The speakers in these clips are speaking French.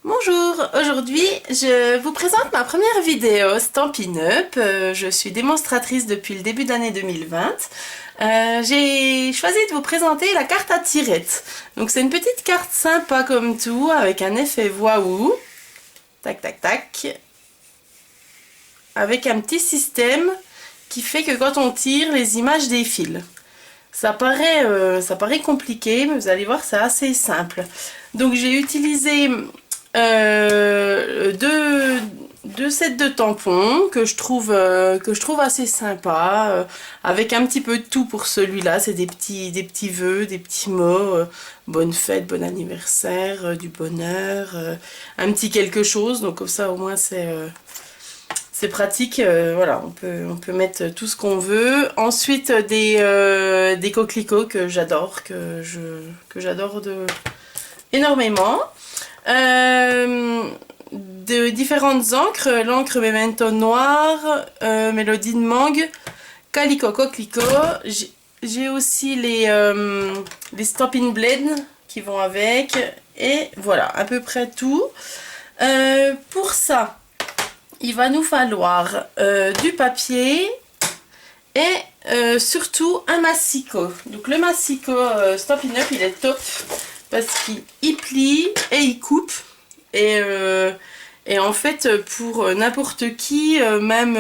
Bonjour, aujourd'hui je vous présente ma première vidéo Stampin' Up. Je suis démonstratrice depuis le début d'année 2020. J'ai choisi de vous présenter la carte à tirettes. Donc c'est une petite carte sympa comme tout, avec un effet waouh. Tac tac tac. Avec un petit système qui fait que quand on tire, les images défilent. Ça paraît compliqué, mais vous allez voir, c'est assez simple. Donc j'ai utilisé deux sets de tampons que je trouve assez sympa, avec un petit peu de tout pour celui-là. C'est des petits vœux, des petits mots, bonne fête, bon anniversaire, du bonheur, un petit quelque chose. Donc comme ça au moins c'est pratique, voilà, on peut mettre tout ce qu'on veut. Ensuite, des coquelicots que j'adore, que j'adore énormément. De différentes encres, l'encre Memento Noir, Mélodie de Mangue, Calico Coquelicot. J'ai aussi les Stampin' Blend qui vont avec. Et voilà, à peu près tout. Pour ça, il va nous falloir du papier et surtout un massicot. Donc le massicot Stampin' Up, il est top parce qu'il plie et il coupe. Et en fait, pour n'importe qui, même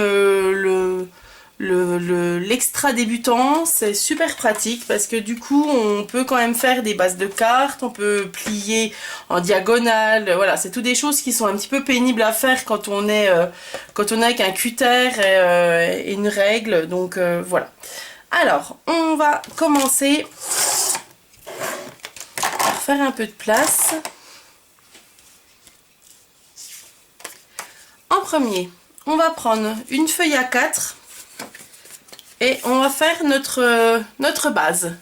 l'extra débutant, c'est super pratique parce que du coup on peut quand même faire des bases de cartes, on peut plier en diagonale, voilà, c'est toutes des choses qui sont un petit peu pénibles à faire quand on est avec un cutter et une règle, donc voilà. Alors on va commencer par faire un peu de place. En premier, on va prendre une feuille A4 et on va faire notre base.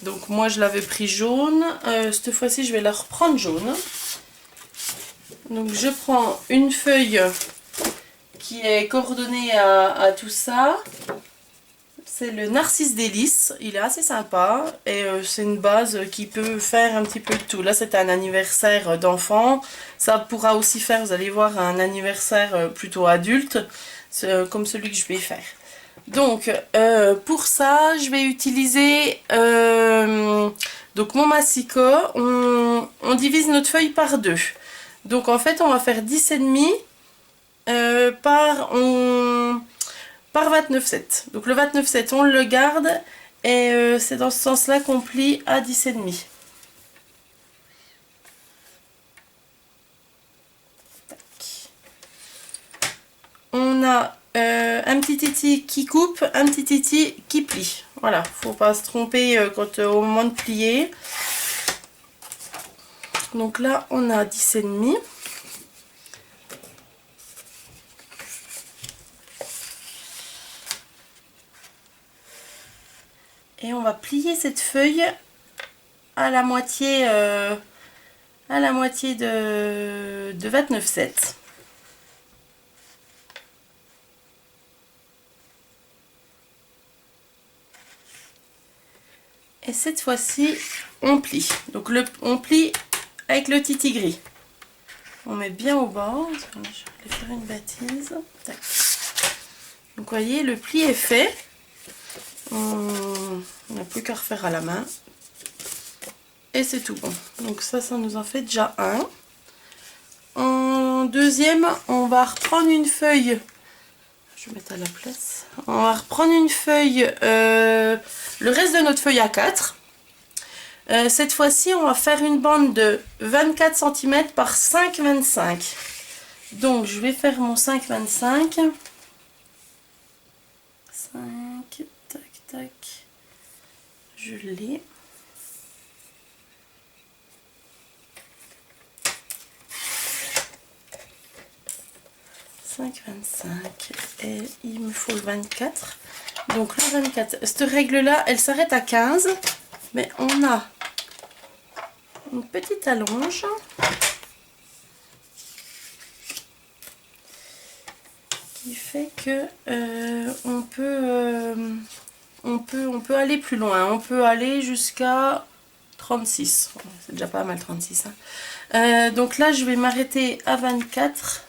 Donc moi je l'avais pris jaune, cette fois-ci je vais la reprendre jaune. Donc je prends une feuille qui est coordonnée à tout ça. C'est le Narcisse Délice, il est assez sympa et c'est une base qui peut faire un petit peu de tout. Là c'est un anniversaire d'enfant, ça pourra aussi faire, vous allez voir, un anniversaire plutôt adulte, comme celui que je vais faire. Donc pour ça je vais utiliser donc mon massicot, on divise notre feuille par deux. Donc en fait on va faire 10,5 par 29,7. Donc le 29,7 on le garde et c'est dans ce sens là qu'on plie à 10,5. On a un petit titi qui coupe, un petit titi qui plie. Voilà, faut pas se tromper au moment de plier. Donc là on a 10,5. Et on va plier cette feuille à la moitié de 29,7. Et cette fois-ci, on plie. Donc on plie avec le titi gris. On met bien au bord. Je vais faire une bêtise. Tac. Donc vous voyez, le pli est fait. On n'a plus qu'à refaire à la main. Et c'est tout bon. Donc ça nous en fait déjà un. En deuxième, on va reprendre une feuille. Je vais mettre à la place. On va reprendre une feuille, le reste de notre feuille A4. Cette fois-ci, on va faire une bande de 24 cm par 5,25. Donc, je vais faire mon 5,25. 5, tac, tac. Je l'ai. Et il me faut le 24. Donc le 24, cette règle là elle s'arrête à 15, mais on a une petite allonge qui fait que on peut aller plus loin, on peut aller jusqu'à 36. C'est déjà pas mal 36. Hein. Donc là, je vais m'arrêter à 24.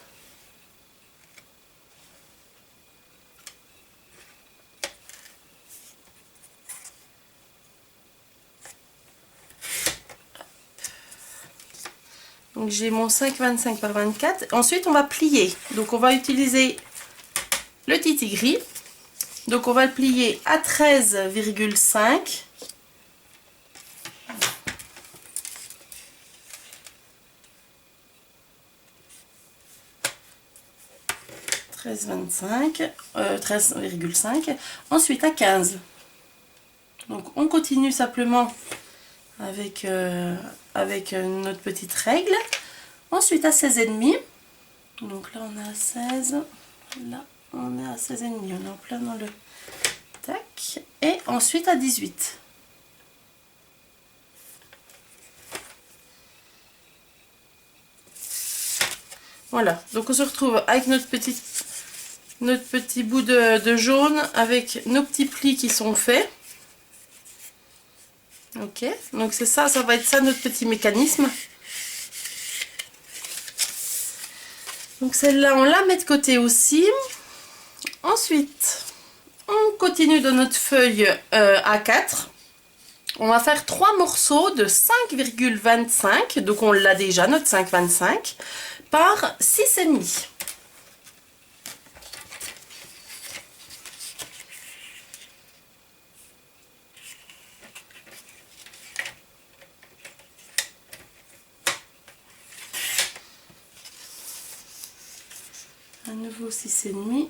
Donc j'ai mon 5,25 par 24. Ensuite, on va plier. Donc on va utiliser le titi gris. Donc on va le plier à 13,5. « 13,5. Ensuite à 15. Donc on continue simplement avec notre petite règle. Ensuite à 16,5. Donc là on est à 16. Là on est à 16,5. On est en plein dans le tac. Et ensuite à 18. Voilà. Donc on se retrouve avec notre petit bout de jaune avec nos petits plis qui sont faits. Ok, donc c'est ça, ça va être ça notre petit mécanisme. Donc celle-là, on la met de côté aussi. Ensuite, on continue de notre feuille A4. On va faire 3 morceaux de 5,25. Donc on l'a déjà, notre 5,25 par 6,5. À nouveau 6,5.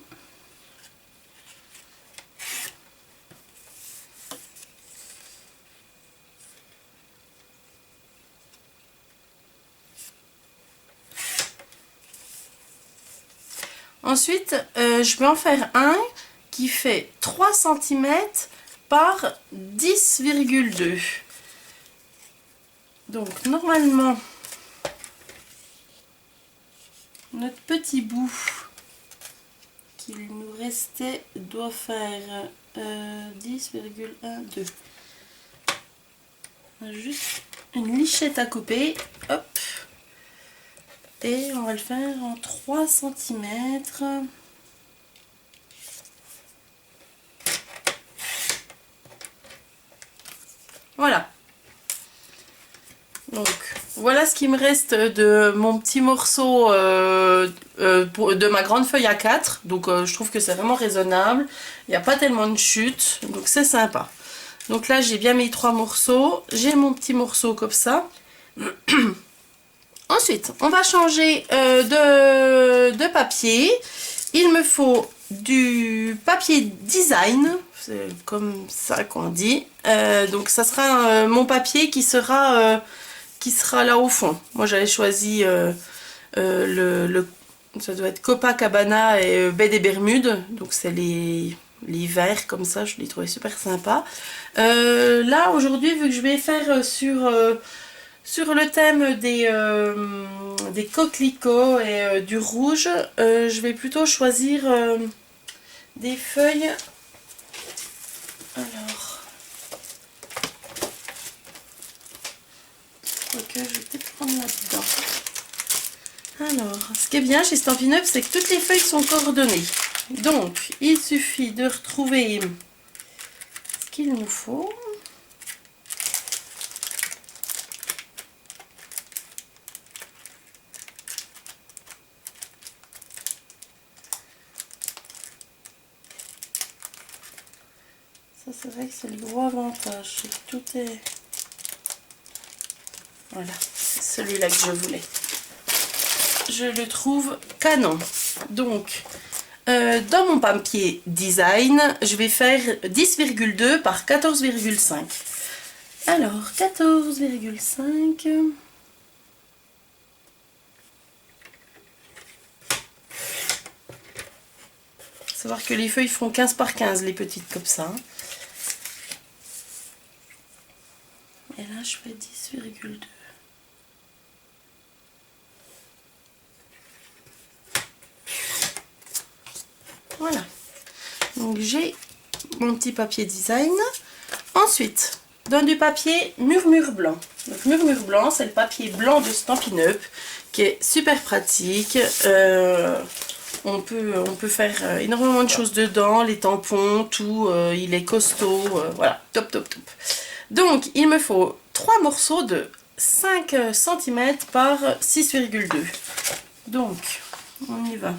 Ensuite, je vais en faire un qui fait 3 cm par 10,2. Donc normalement, notre petit bout qu'il nous restait doit faire 10,12. Juste une lichette à couper. Hop. Et on va le faire en 3 cm. Voilà. Donc, voilà ce qui me reste de mon petit morceau de ma grande feuille A4. Donc, je trouve que c'est vraiment raisonnable. Il n'y a pas tellement de chute. Donc, c'est sympa. Donc là, j'ai bien mis 3 morceaux. J'ai mon petit morceau comme ça. Ensuite, on va changer de papier. Il me faut du papier design. C'est comme ça qu'on dit. Donc, ça sera mon papier qui sera là au fond. Moi j'avais choisi ça doit être Copacabana et Baie des Bermudes, donc c'est les verts comme ça, je les trouvais super sympas. Là aujourd'hui, vu que je vais faire sur le thème des coquelicots et du rouge, je vais plutôt choisir des feuilles. Alors ok, je vais peut-être prendre là-dedans. Alors, ce qui est bien chez Stampin' Up, c'est que toutes les feuilles sont coordonnées. Donc, il suffit de retrouver ce qu'il nous faut. Ça, c'est vrai que c'est le gros avantage. C'est que tout est... Voilà, c'est celui-là que je voulais. Je le trouve canon. Donc, dans mon papier design, je vais faire 10,2 par 14,5. Alors, 14,5. Savoir que les feuilles font 15 par 15, les petites comme ça. Et là, je fais 10,2. Voilà. Donc, j'ai mon petit papier design. Ensuite, dans du papier Murmure blanc. Donc Murmure blanc, c'est le papier blanc de Stampin' Up qui est super pratique. On peut faire énormément de choses dedans, les tampons, tout, il est costaud, voilà, top top top. Donc il me faut 3 morceaux de 5 cm par 6,2. Donc on y va.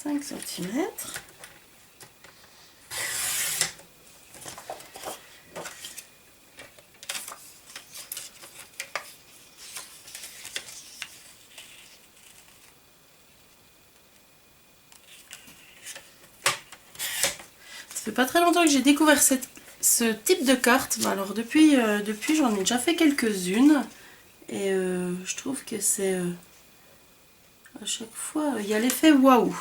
« 5 cm. Ça fait pas très longtemps que j'ai découvert ce type de carte. Alors depuis j'en ai déjà fait quelques-unes. Et je trouve que c'est... à chaque fois, il y a l'effet waouh.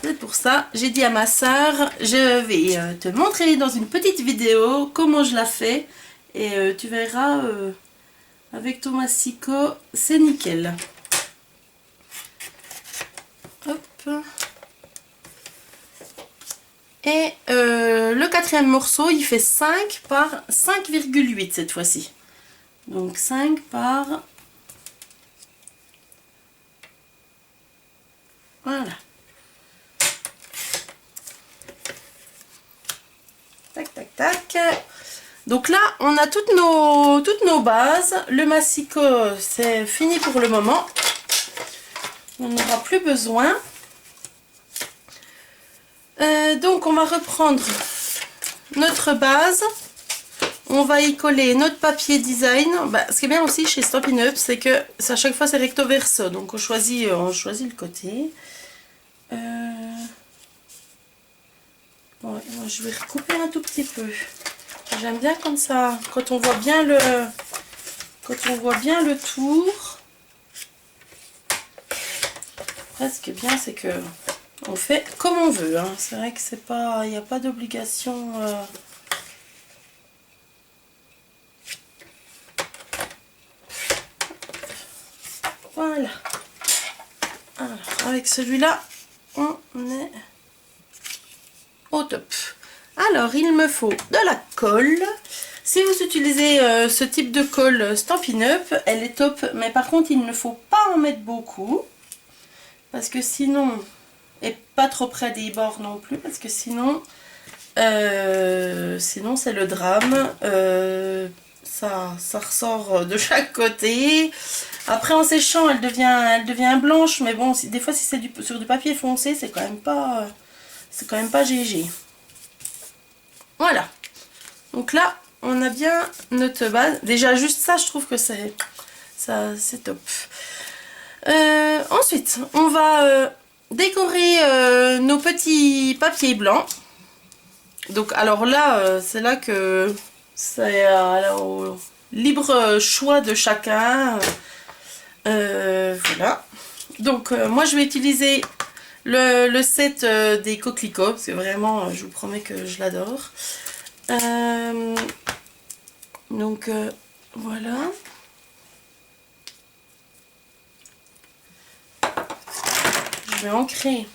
C'est pour ça, j'ai dit à ma soeur, je vais te montrer dans une petite vidéo comment je la fais. Et tu verras, avec ton massicot, c'est nickel. Hop. Et le quatrième morceau, il fait 5 par 5,8 cette fois-ci. Donc 5 par... Voilà. Tac, tac, tac. Donc là, on a toutes nos bases. Le massicot, c'est fini pour le moment. On n'aura plus besoin. Donc, on va reprendre notre base. On va y coller notre papier design. Bah, ce qui est bien aussi chez Stampin' Up, c'est que à chaque fois, c'est recto verso. Donc, on choisit le côté. Bon, je vais recouper un tout petit peu. J'aime bien comme ça, quand on voit bien le tour. Après, ce qui est bien, c'est que on fait comme on veut. Hein. C'est vrai que c'est pas, il n'y a pas d'obligation. Voilà. Alors, avec celui-là, on est au top. Alors, il me faut de la colle. Si vous utilisez ce type de colle Stampin' Up, elle est top. Mais par contre, il ne faut pas en mettre beaucoup. Parce que sinon, et pas trop près des bords non plus. Parce que sinon c'est le drame. Ça ressort de chaque côté. Après, en séchant, elle devient blanche. Mais bon, des fois, si c'est sur du papier foncé, c'est quand même pas GG. Voilà. Donc là, on a bien notre base. Déjà, juste ça, je trouve que c'est top. Ensuite, on va décorer nos petits papiers blancs. Donc, alors là, c'est là que c'est au libre choix de chacun. Voilà. Donc, moi, je vais utiliser le set des coquelicots, parce que vraiment, je vous promets que je l'adore. Donc, voilà. Je vais ancrer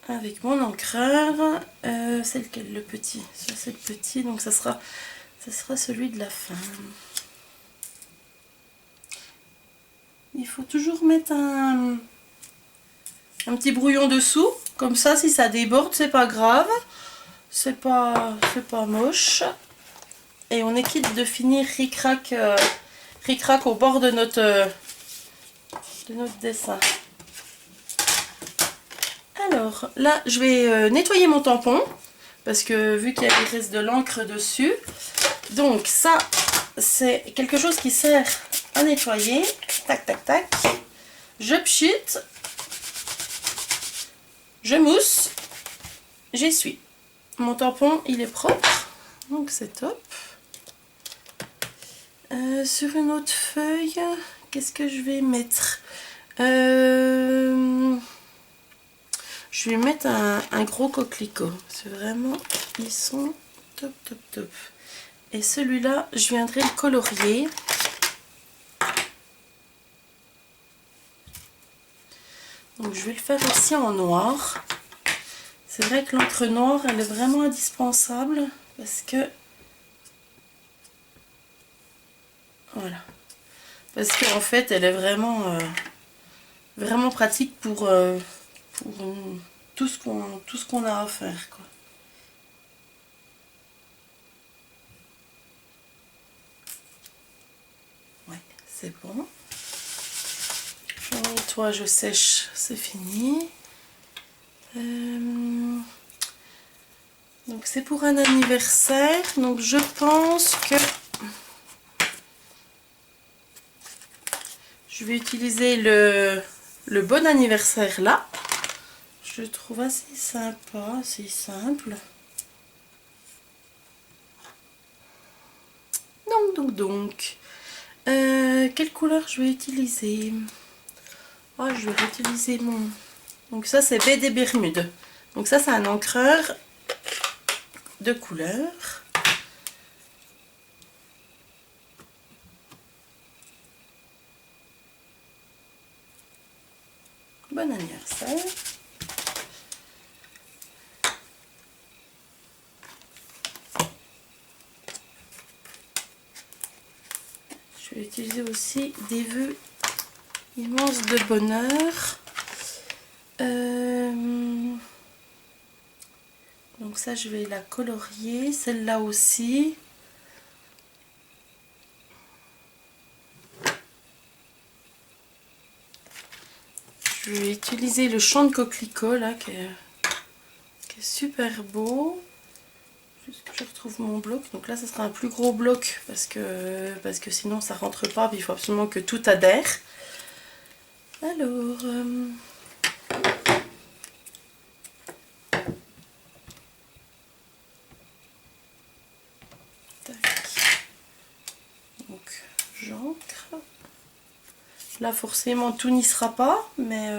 avec mon encreur. C'est lequel, le petit? C'est le petit, donc ça sera celui de la fin. Il faut toujours mettre un petit brouillon dessous, comme ça, si ça déborde, c'est pas grave, c'est pas moche. Et on est quitte de finir ric-rac au bord de notre dessin. Alors là, je vais nettoyer mon tampon, parce que vu qu'il reste de l'encre dessus, donc ça, c'est quelque chose qui sert à nettoyer. Tac, tac, tac. Je pchite. Je mousse. J'essuie. Mon tampon, il est propre. Donc c'est top. Sur une autre feuille, qu'est-ce que je vais mettre? Je vais mettre un gros coquelicot. C'est vraiment, ils sont top, top, top. Et celui-là, je viendrai le colorier. Donc je vais le faire aussi en noir. C'est vrai que l'encre noire, elle est vraiment indispensable parce que... Voilà. Parce qu'en fait, elle est vraiment, vraiment pratique pour tout ce qu'on a à faire, quoi. Ouais, c'est bon. Je nettoie, je sèche, c'est fini. Donc c'est pour un anniversaire, donc je pense que je vais utiliser le bon anniversaire là. Je le trouve assez sympa, assez simple. Donc. Quelle couleur je vais utiliser? Oh, je vais utiliser mon... Donc ça c'est baie des Bermudes. Donc ça c'est un encreur de couleur. Bon anniversaire. Je vais utiliser aussi des vœux immenses de bonheur. Donc ça je vais la colorier, celle-là aussi. Je vais utiliser le champ de coquelicot là qui est super beau. Juste que je retrouve mon bloc. Donc là, ça sera un plus gros bloc parce que sinon ça rentre pas. Il faut absolument que tout adhère. Alors, tac. Donc j'encre. Là, forcément, tout n'y sera pas, mais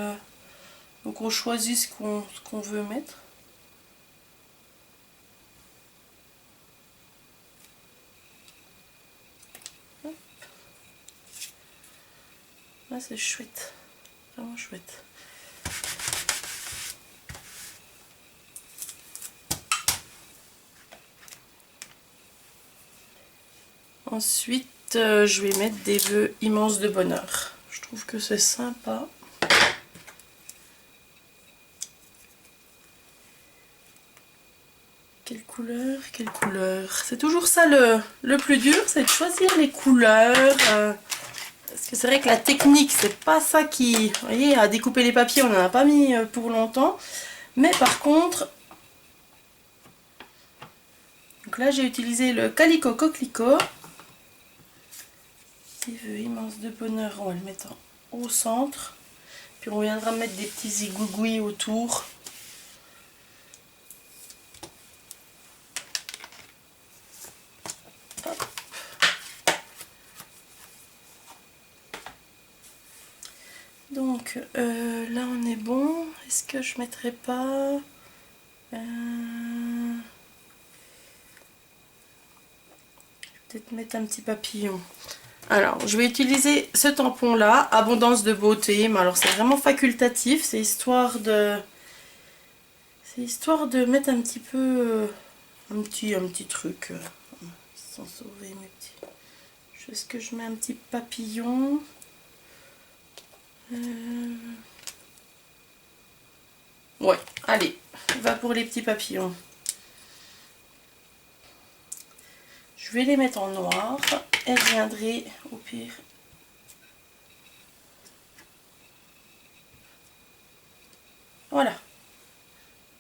donc on choisit ce qu'on veut mettre. Là, c'est chouette, vraiment chouette. Ensuite, je vais mettre des vœux immenses de bonheur. Je trouve que c'est sympa. Quelle couleur? Quelle couleur? C'est toujours ça le plus dur, c'est de choisir les couleurs. Parce que c'est vrai que la technique, c'est pas ça qui... Vous voyez, à découper les papiers, on n'en a pas mis pour longtemps. Mais par contre... Donc là, j'ai utilisé le Calico Coquelicot. Petit vœu immense de bonheur, on va le mettre au centre. Puis on viendra mettre des petits igougouis autour. Hop. Donc là on est bon. Est-ce que je mettrai pas peut-être mettre un petit papillon. Alors je vais utiliser ce tampon là, Abondance de beauté, mais alors c'est vraiment facultatif, c'est histoire de mettre un petit peu un petit truc sans sauver mes petits. Est-ce que je mets un petit papillon? Ouais, allez, va pour les petits papillons. Je vais les mettre en noir et je viendrai au pire. Voilà.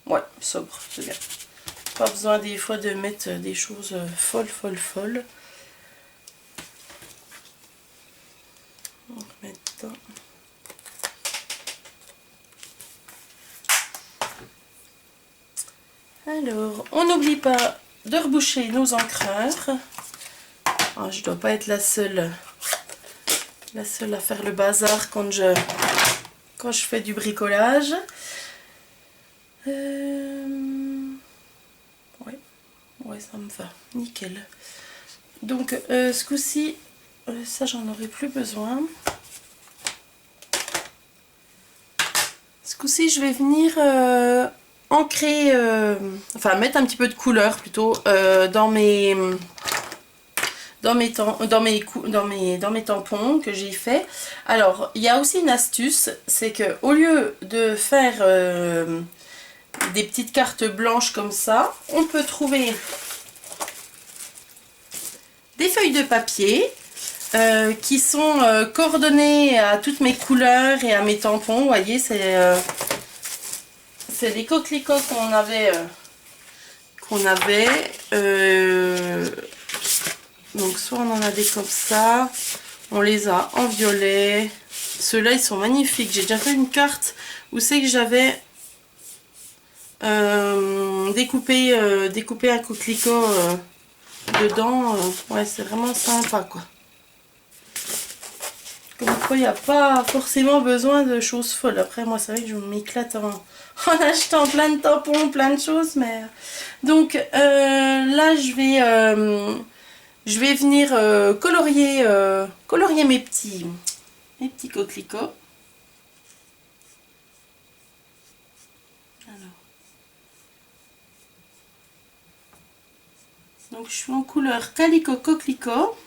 Ouais, sobre, c'est bien. Pas besoin des fois de mettre des choses folles. On va mettre dedans. Alors, on n'oublie pas de reboucher nos encreurs. Oh, je dois pas être la seule à faire le bazar quand je fais du bricolage. Ouais, ça me va, nickel. Donc ce coup-ci, ça j'en aurai plus besoin. Ce coup-ci, je vais venir ancrer, enfin mettre un petit peu de couleur plutôt dans mes tampons que j'ai fait. Alors, il y a aussi une astuce, c'est que au lieu de faire des petites cartes blanches comme ça, on peut trouver des feuilles de papier qui sont coordonnées à toutes mes couleurs et à mes tampons. Vous voyez, c'est des coquelicots qu'on avait. Donc soit on en a des comme ça, on les a en violet. Ceux-là ils sont magnifiques. J'ai déjà fait une carte où c'est que j'avais découpé un coquelicot dedans. Ouais, c'est vraiment sympa quoi. Comme quoi il n'y a pas forcément besoin de choses folles. Après moi c'est vrai que je m'éclate en achetant plein de tampons, plein de choses. Mais donc là je vais venir colorier mes petits coquelicots. Alors. Donc je suis en couleur Calico Coquelicot.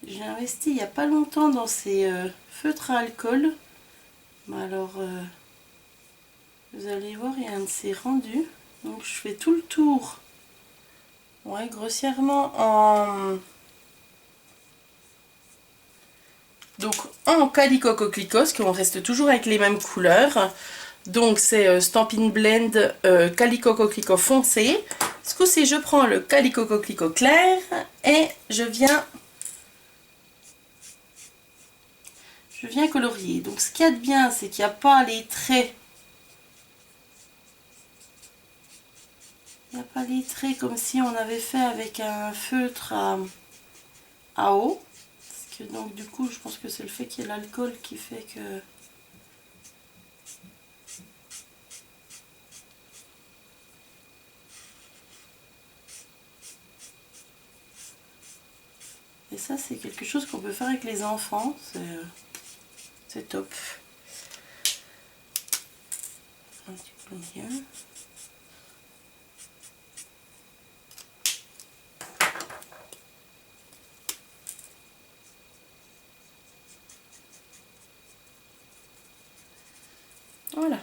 J'ai investi il n'y a pas longtemps dans ces feutres à alcool. Mais alors, vous allez voir, il y a un de ces rendus. Donc je fais tout le tour. Ouais, grossièrement en Calico Coquelicot, parce qu'on reste toujours avec les mêmes couleurs. Donc c'est Stampin' Blend Calico Coquelicot foncé. Ce coup-ci, je prends le Calico Coquelicot clair et je viens colorier. Donc ce qu'il y a de bien, c'est qu'il n'y a pas les traits. Il n'y a pas les traits comme si on avait fait avec un feutre à eau. Parce que donc du coup, je pense que c'est le fait qu'il y ait l'alcool qui fait que... Et ça, c'est quelque chose qu'on peut faire avec les enfants. C'est top. Un petit peu mieux. Voilà.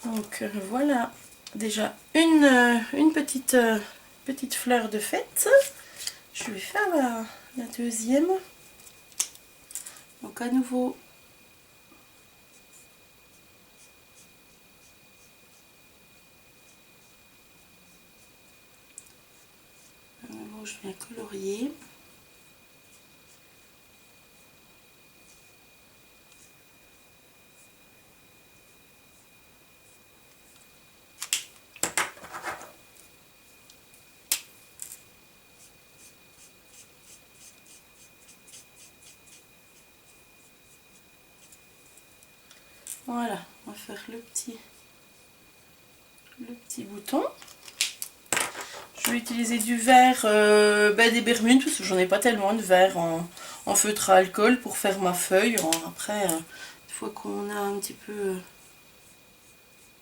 Donc voilà déjà une petite fleur de fête. Je vais faire la deuxième. Donc à nouveau, je viens colorier. Voilà, on va faire le petit bouton. Je vais utiliser du verre, des Bermudes, parce que j'en ai pas tellement de verre en feutre à alcool pour faire ma feuille. Après, une fois qu'on a un petit peu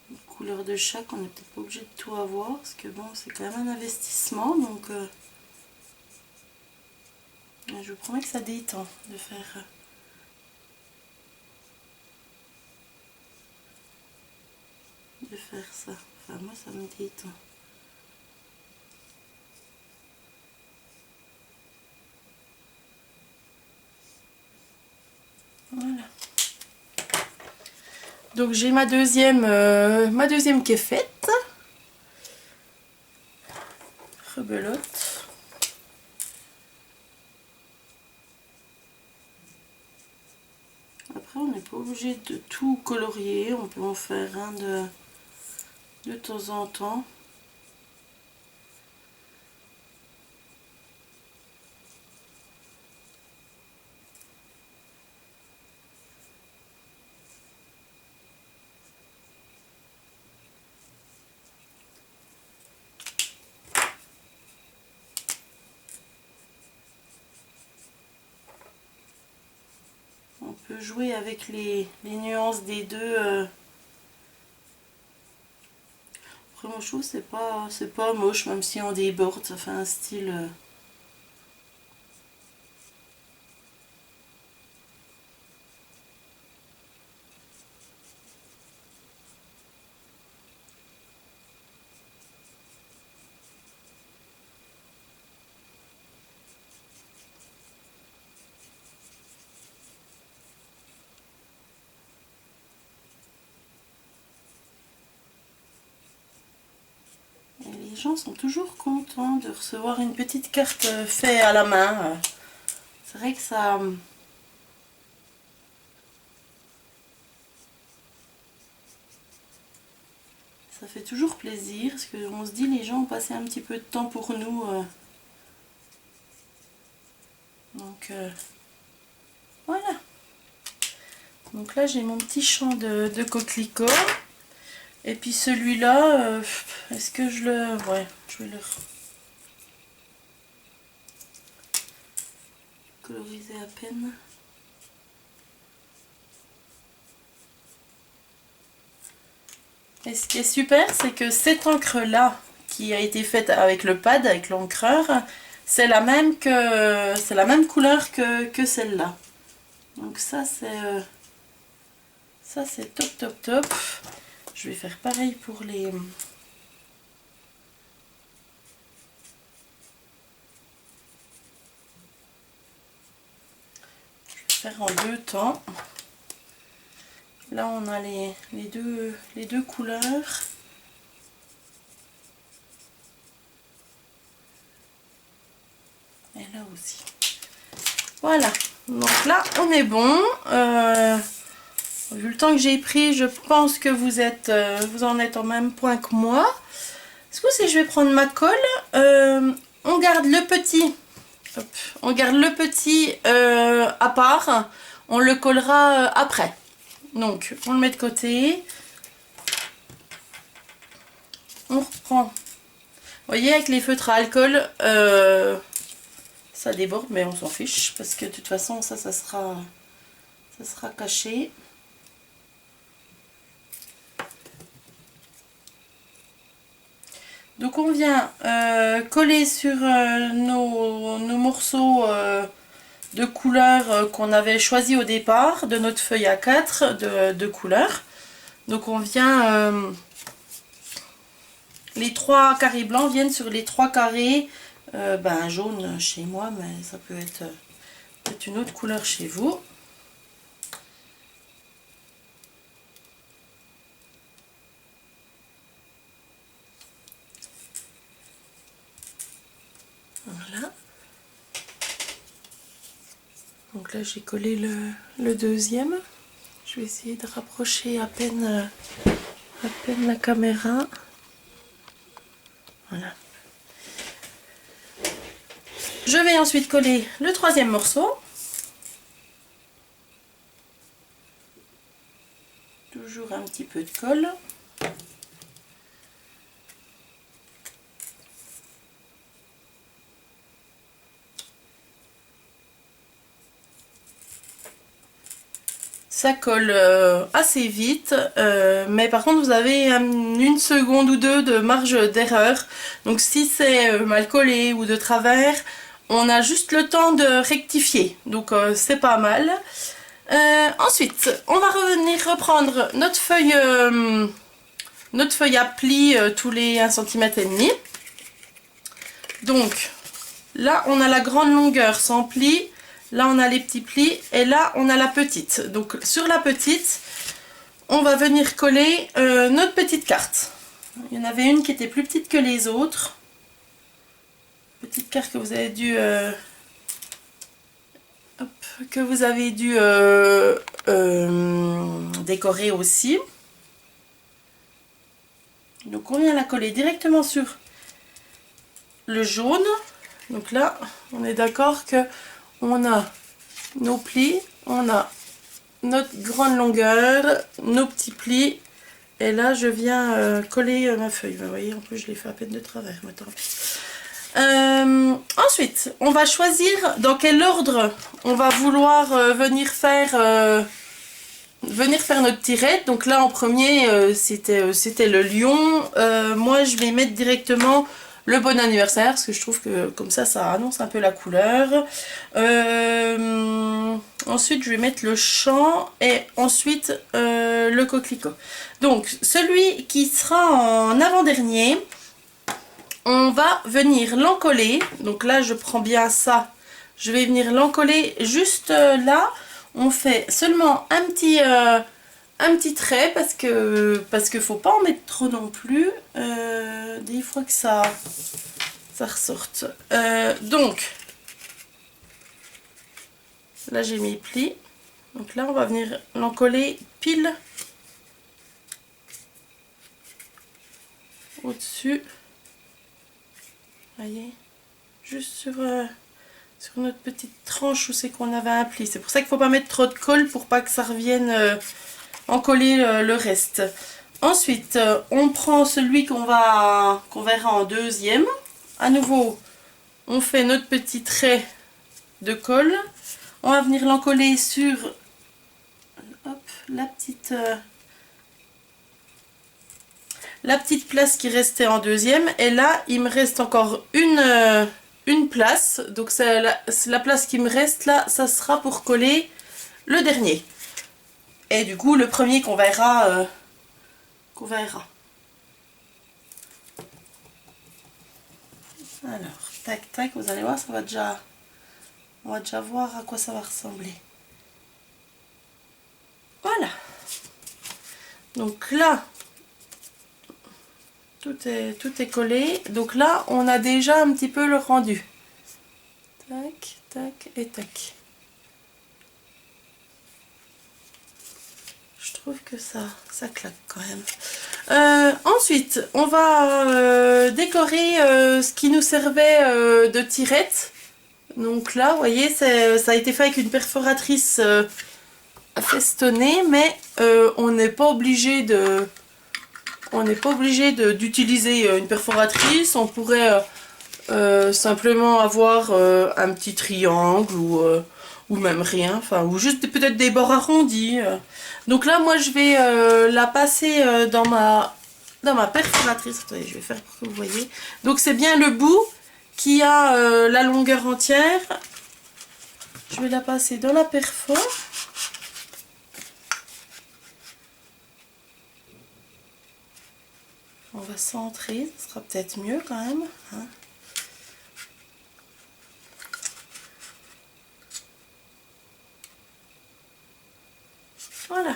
une couleur de chaque, on n'est peut-être pas obligé de tout avoir, parce que bon, c'est quand même un investissement, donc je vous promets que ça détend de faire... ça. Enfin, moi, ça me détend. Voilà. Donc j'ai ma deuxième qui est faite. Rebelote. Après, on n'est pas obligé de tout colorier. On peut en faire un de temps en temps. peux jouer avec les nuances des deux. Après moi je trouve que c'est pas moche, même si on déborde, ça fait un style... Les gens sont toujours contents de recevoir une petite carte faite à la main. C'est vrai que ça fait toujours plaisir, parce qu'on se dit les gens ont passé un petit peu de temps pour nous. Donc voilà. Donc là j'ai mon petit champ de coquelicots. Et puis celui-là, est-ce que je le... Ouais, je vais le coloriser à peine. Et ce qui est super, c'est que cette encre-là, qui a été faite avec le pad, avec l'encreur, c'est la même couleur que celle-là. Donc ça c'est top top top. Je vais faire pareil pour les... Je vais faire en deux temps. Là on a les deux couleurs. Et là aussi. Voilà. Donc là on est bon. Vu le temps que j'ai pris, je pense que vous en êtes au même point que moi. Ce coup-ci, je vais prendre ma colle. On garde le petit. Hop, on garde le petit à part. On le collera après. Donc, on le met de côté. On reprend. Vous voyez, avec les feutres à alcool, ça déborde, mais on s'en fiche. Parce que de toute façon, ça sera caché. Donc on vient coller sur nos morceaux de couleurs qu'on avait choisi au départ de notre feuille A4 de couleurs. Donc on vient, les 3 carrés blancs viennent sur les 3 carrés jaune chez moi, mais ça peut être une autre couleur chez vous. Voilà. Donc là j'ai collé le deuxième. Je vais essayer de rapprocher à peine la caméra. Voilà. Je vais ensuite coller le troisième morceau. Toujours un petit peu de colle. Ça colle assez vite, mais par contre vous avez une seconde ou deux de marge d'erreur. Donc si c'est mal collé ou de travers, on a juste le temps de rectifier. Donc c'est pas mal. Ensuite, on va reprendre notre feuille à plis tous les 1,5 cm. Donc là on a la grande longueur sans plis. Là on a les petits plis et là on a la petite. Donc sur la petite, on va venir coller notre petite carte. Il y en avait une qui était plus petite que les autres. Petite carte que vous avez dû, décorer aussi. Donc on vient la coller directement sur le jaune. Donc là on est d'accord que on a nos plis, on a notre grande longueur, nos petits plis, et là je viens coller ma feuille. Vous voyez, en plus je l'ai fait à peine de travers, mais tant pis. Ensuite, on va choisir dans quel ordre on va vouloir venir faire notre tirette. Donc là, en premier, c'était le lion. Moi, je vais mettre directement le bon anniversaire, parce que je trouve que comme ça annonce un peu la couleur. Ensuite, je vais mettre le champ et ensuite le coquelicot. Donc, celui qui sera en avant-dernier, on va venir l'encoller. Donc là, je prends bien ça. Je vais venir l'encoller juste là. On fait seulement un petit trait parce que faut pas en mettre trop non plus. Il faut que ça ressorte. Donc, là j'ai mis pli. Donc là, on va venir l'encoller pile au-dessus. Voyez, juste sur notre petite tranche où c'est qu'on avait un pli. C'est pour ça qu'il ne faut pas mettre trop de colle pour pas que ça revienne encoller le reste. Ensuite, on prend celui qu'on verra en deuxième. À nouveau, on fait notre petit trait de colle. On va venir l'encoller sur la petite place qui restait en deuxième. Et là, il me reste encore une place. Donc, c'est la place qui me reste là. Ça sera pour coller le dernier. Et du coup, le premier qu'on verra. Alors, tac, tac, vous allez voir, on va déjà voir à quoi ça va ressembler. Voilà. Donc là, tout est collé. Donc là, on a déjà un petit peu le rendu. Tac, tac et tac. Je trouve que ça claque quand même. Ensuite, on va décorer ce qui nous servait de tirette. Donc là, vous voyez, ça a été fait avec une perforatrice festonnée, mais on n'est pas obligé d'utiliser une perforatrice. On pourrait simplement avoir un petit triangle ou même rien, enfin, ou juste peut-être des bords arrondis. Donc là, moi, je vais la passer dans ma perforatrice. Attendez, je vais faire pour que vous voyez. Donc c'est bien le bout qui a la longueur entière. Je vais la passer dans la perfo. On va centrer, ce sera peut-être mieux quand même. Hein. Voilà.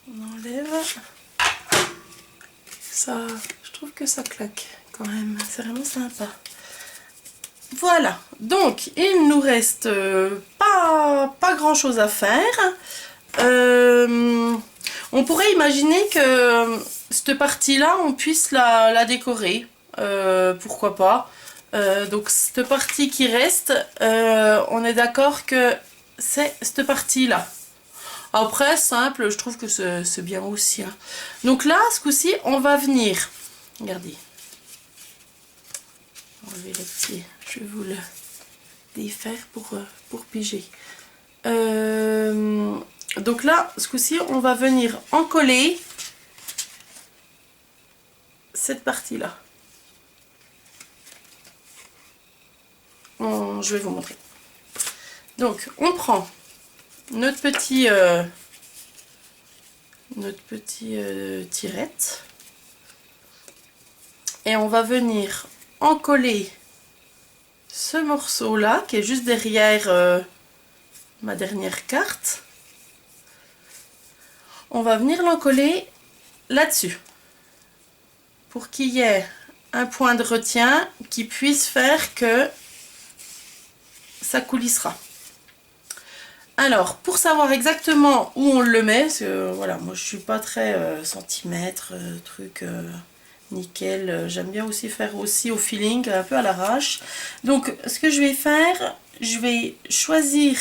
On enlève. Ça, je trouve que ça claque quand même. C'est vraiment sympa. Voilà. Donc, il nous reste pas grand chose à faire. On pourrait imaginer que cette partie-là, on puisse la décorer. Pourquoi pas. Donc, cette partie qui reste, on est d'accord que c'est cette partie-là. Après, simple, je trouve que c'est bien aussi. Hein. Donc là, ce coup-ci, on va venir. Regardez. Enlever le petit. Je vais vous le défaire pour piger. Donc là, ce coup-ci, on va venir encoller cette partie-là. Je vais vous montrer. Donc, on prend notre petit tirette et on va venir encoller ce morceau là qui est juste derrière ma dernière carte. On va venir l'encoller là-dessus pour qu'il y ait un point de retien qui puisse faire que ça coulissera. Alors, pour savoir exactement où on le met, parce que voilà, moi je suis pas très centimètre, nickel, j'aime bien aussi faire aussi au feeling, un peu à l'arrache. Donc, ce que je vais faire, je vais choisir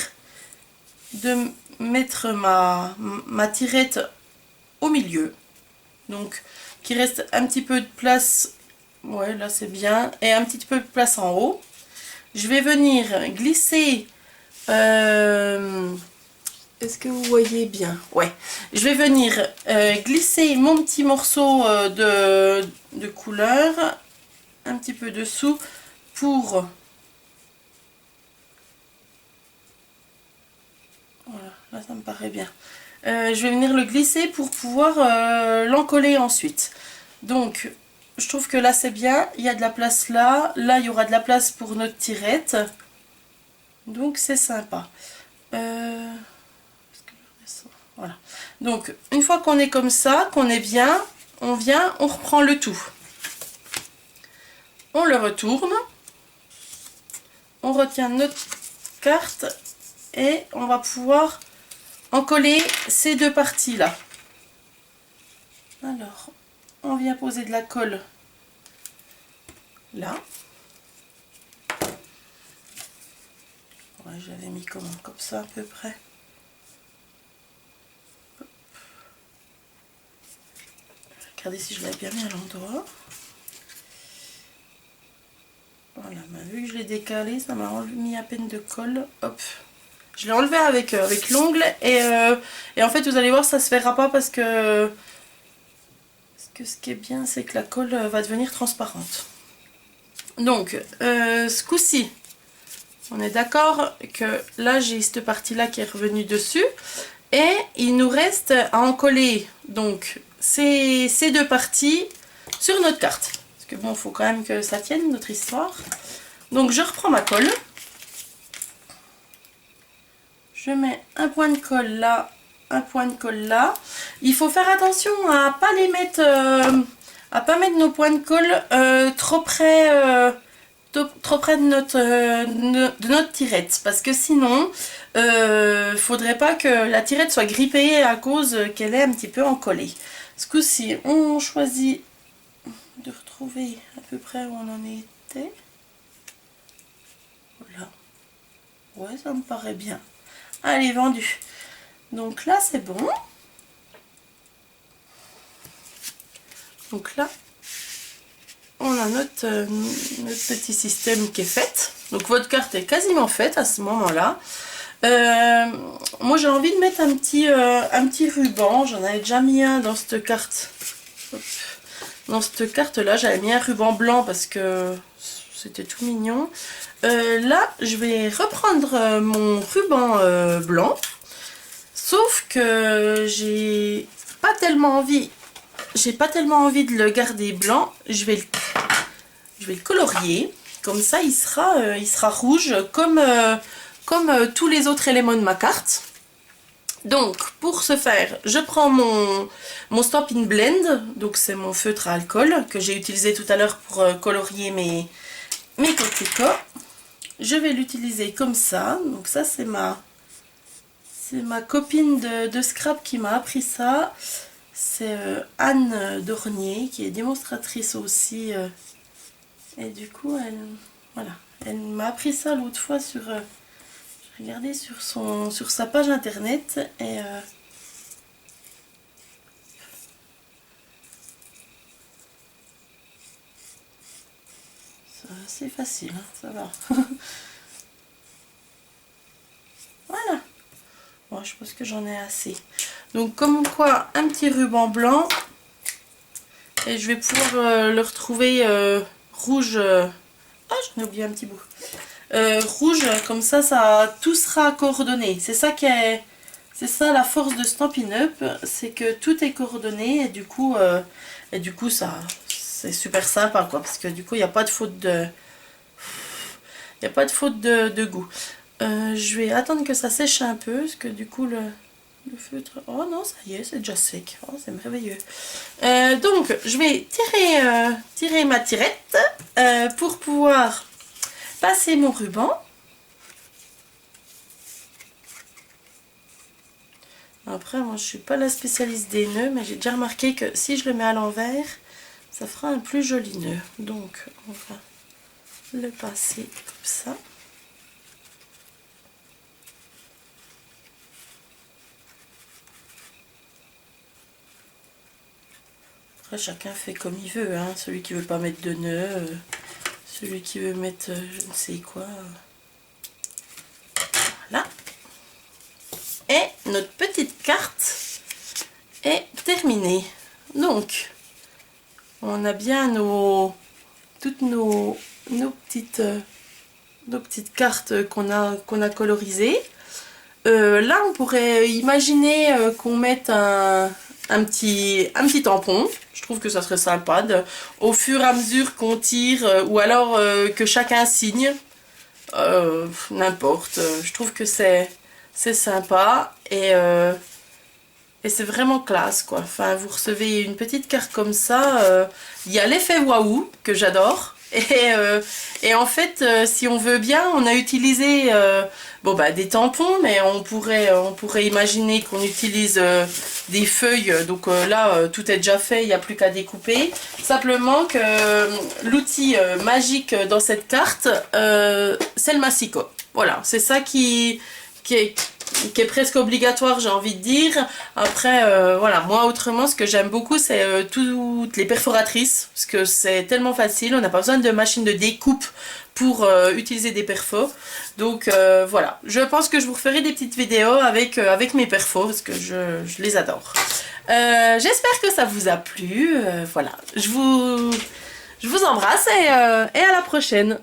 de mettre ma tirette au milieu, donc qu'il reste un petit peu de place Ouais, là c'est bien. Et un petit peu de place en haut. Je vais venir glisser... est-ce que vous voyez bien? Ouais. Je vais venir glisser mon petit morceau de couleur un petit peu dessous pour... Voilà, là ça me paraît bien. Je vais venir le glisser pour pouvoir l'encoller ensuite. Donc, je trouve que là c'est bien. Il y a de la place là. Là, il y aura de la place pour notre tirette. Donc, c'est sympa. Voilà. Donc, une fois qu'on est comme ça, qu'on est bien, on vient, on reprend le tout. On le retourne. On retient notre carte et on va pouvoir encoller ces deux parties là. Alors, on vient poser de la colle là. Ouais, j'avais mis comme ça à peu près. Regardez si je l'avais bien mis à l'endroit. Voilà, vu que je l'ai décalé, ça m'a mis à peine de colle. Hop. Je l'ai enlevé avec l'ongle et en fait vous allez voir ça se verra pas parce que ce qui est bien c'est que la colle va devenir transparente. Donc ce coup-ci on est d'accord que là j'ai cette partie là qui est revenue dessus et il nous reste à en coller donc ces deux parties sur notre carte parce que bon il faut quand même que ça tienne notre histoire. Donc je reprends ma colle. Je mets un point de colle là, un point de colle là. Il faut faire attention à pas les mettre, à pas mettre nos points de colle trop près de notre tirette, parce que sinon, faudrait pas que la tirette soit grippée à cause qu'elle est un petit peu encollée. Ce coup-ci, on choisit de retrouver à peu près où on en était. Voilà. Ouais, ça me paraît bien. Allez, vendu. Donc là, c'est bon. Donc là, on a notre petit système qui est fait. Donc votre carte est quasiment faite à ce moment-là. Moi, j'ai envie de mettre un petit ruban. J'en avais déjà mis un dans cette carte. Hop. Dans cette carte-là, j'avais mis un ruban blanc parce que c'était tout mignon. Là, je vais reprendre mon ruban blanc. Sauf que j'ai pas tellement envie de le garder blanc. Je vais le colorier. Comme ça, il sera rouge comme tous les autres éléments de ma carte. Donc, pour ce faire, je prends mon Stampin' Blend. Donc, c'est mon feutre à alcool que j'ai utilisé tout à l'heure pour colorier mes coquelicots. Je vais l'utiliser comme ça. Donc, ça, c'est ma copine de scrap qui m'a appris ça. C'est Anne Dornier qui est démonstratrice aussi. Et du coup, elle m'a appris ça l'autre fois sur... j'ai regardé sur sa page internet et... c'est facile, hein, ça va. Voilà. Bon, je pense que j'en ai assez. Donc comme quoi, un petit ruban blanc. Et je vais pouvoir le retrouver rouge. Ah, j'en ai oublié un petit bout. Rouge, comme ça tout sera coordonné. C'est ça la force de Stampin' Up, c'est que tout est coordonné et du coup ça c'est super sympa quoi, parce que du coup il n'y a pas de faute de goût. Je vais attendre que ça sèche un peu parce que du coup le feutre... Oh non, ça y est, c'est déjà sec. Oh, c'est merveilleux. Donc, je vais tirer ma tirette pour pouvoir passer mon ruban. Après, moi, je suis pas la spécialiste des nœuds, mais j'ai déjà remarqué que si je le mets à l'envers, ça fera un plus joli nœud. Donc, on va le passer comme ça. Après, chacun fait comme il veut, hein. Celui qui veut pas mettre de nœuds, celui qui veut mettre je ne sais quoi. Voilà. Et notre petite carte est terminée. Donc, on a bien toutes nos petites cartes qu'on a colorisées. Là, on pourrait imaginer qu'on mette un petit tampon. Je trouve que ça serait sympa au fur et à mesure qu'on tire, ou alors que chacun signe. N'importe. Je trouve que c'est sympa et c'est vraiment classe, quoi. Enfin, vous recevez une petite carte comme ça. Il y a l'effet waouh que j'adore. Et en fait, si on veut bien, on a utilisé des tampons, mais on pourrait imaginer qu'on utilise des feuilles. Donc là, tout est déjà fait, il n'y a plus qu'à découper. Simplement que l'outil magique dans cette carte, c'est le massicot. Voilà, c'est ça qui est presque obligatoire, j'ai envie de dire. Après, voilà, moi autrement, ce que j'aime beaucoup, c'est toutes les perforatrices, parce que c'est tellement facile, on n'a pas besoin de machine de découpe pour utiliser des perfos. Donc voilà, je pense que je vous referai des petites vidéos avec mes perfos, parce que je les adore. J'espère que ça vous a plu. Voilà, je vous embrasse et à la prochaine.